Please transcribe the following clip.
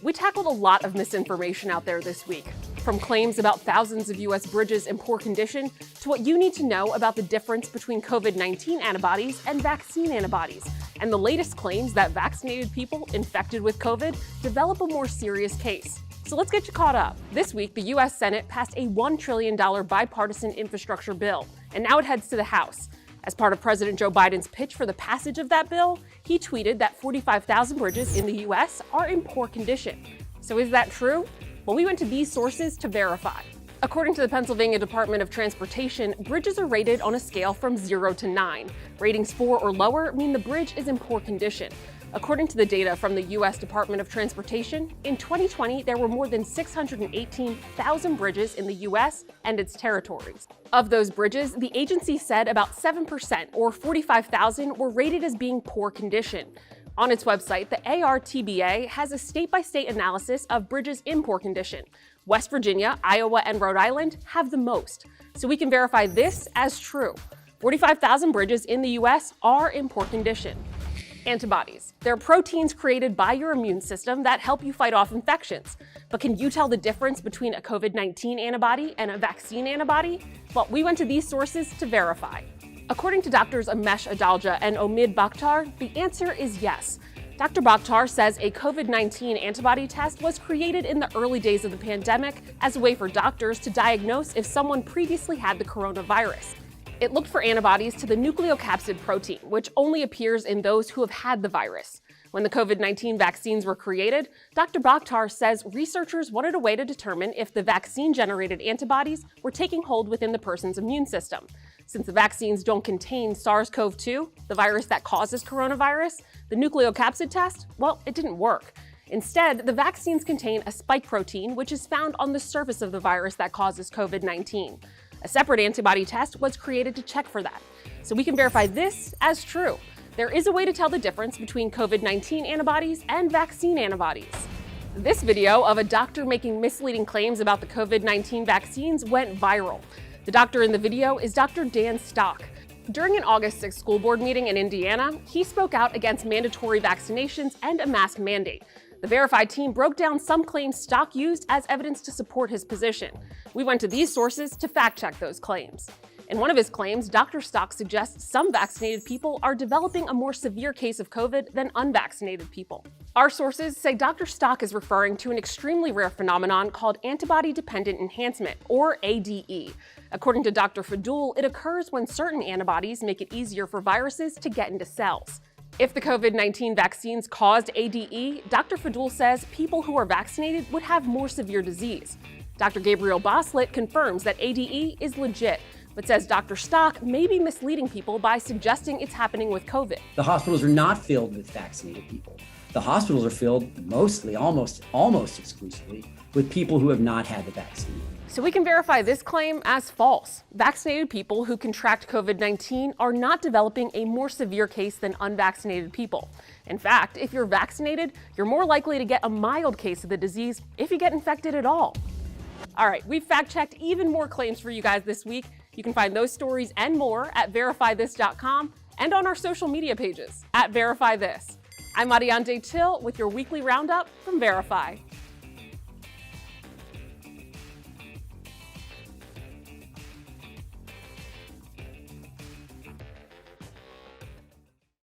We tackled a lot of misinformation out there this week, from claims about thousands of U.S. bridges in poor condition to what you need to know about the difference between COVID-19 antibodies and vaccine antibodies, and the latest claims that vaccinated people infected with COVID develop a more serious case. So let's get you caught up. This week, the U.S. Senate passed a $1 trillion bipartisan infrastructure bill, and now it heads to the House. As part of President Joe Biden's pitch for the passage of that bill, he tweeted that 45,000 bridges in the U.S. are in poor condition. So is that true? Well, we went to these sources to verify. According to the Pennsylvania Department of Transportation, bridges are rated on a scale from 0 to 9. Ratings 4 or lower mean the bridge is in poor condition. According to the data from the U.S. Department of Transportation, in 2020, there were more than 618,000 bridges in the U.S. and its territories. Of those bridges, the agency said about 7%, or 45,000, were rated as being poor condition. On its website, the ARTBA has a state-by-state analysis of bridges in poor condition. West Virginia, Iowa, and Rhode Island have the most. So we can verify this as true. 45,000 bridges in the U.S. are in poor condition. Antibodies. They're proteins created by your immune system that help you fight off infections. But can you tell the difference between a COVID-19 antibody and a vaccine antibody? Well, we went to these sources to verify. According to doctors Amesh Adalja and Omid Bakhtar, the answer is yes. Dr. Bakhtar says a COVID-19 antibody test was created in the early days of the pandemic as a way for doctors to diagnose if someone previously had the coronavirus. It looked for antibodies to the nucleocapsid protein, which only appears in those who have had the virus. When the COVID-19 vaccines were created, Dr. Bakhtar says researchers wanted a way to determine if the vaccine-generated antibodies were taking hold within the person's immune system. Since the vaccines don't contain SARS-CoV-2, the virus that causes coronavirus, the nucleocapsid test, well, it didn't work. Instead, the vaccines contain a spike protein, which is found on the surface of the virus that causes COVID-19. A separate antibody test was created to check for that. So we can verify this as true. There is a way to tell the difference between COVID-19 antibodies and vaccine antibodies. This video of a doctor making misleading claims about the COVID-19 vaccines went viral. The doctor in the video is Dr. Dan Stock. During an August 6th school board meeting in Indiana, he spoke out against mandatory vaccinations and a mask mandate. The Verified team broke down some claims Stock used as evidence to support his position. We went to these sources to fact-check those claims. In one of his claims, Dr. Stock suggests some vaccinated people are developing a more severe case of COVID than unvaccinated people. Our sources say Dr. Stock is referring to an extremely rare phenomenon called antibody-dependent enhancement, or ADE. According to Dr. Fadul, it occurs when certain antibodies make it easier for viruses to get into cells. If the COVID-19 vaccines caused ADE, Dr. Fadul says people who are vaccinated would have more severe disease. Dr. Gabriel Boslet confirms that ADE is legit, but says Dr. Stock may be misleading people by suggesting it's happening with COVID. The hospitals are not filled with vaccinated people. The hospitals are filled mostly, almost exclusively, with people who have not had the vaccine. So we can verify this claim as false. Vaccinated people who contract COVID-19 are not developing a more severe case than unvaccinated people. In fact, if you're vaccinated, you're more likely to get a mild case of the disease if you get infected at all. All right, we've fact-checked even more claims for you guys this week. You can find those stories and more at verifythis.com and on our social media pages at VerifyThis. I'm Mariante Till with your weekly roundup from Verify.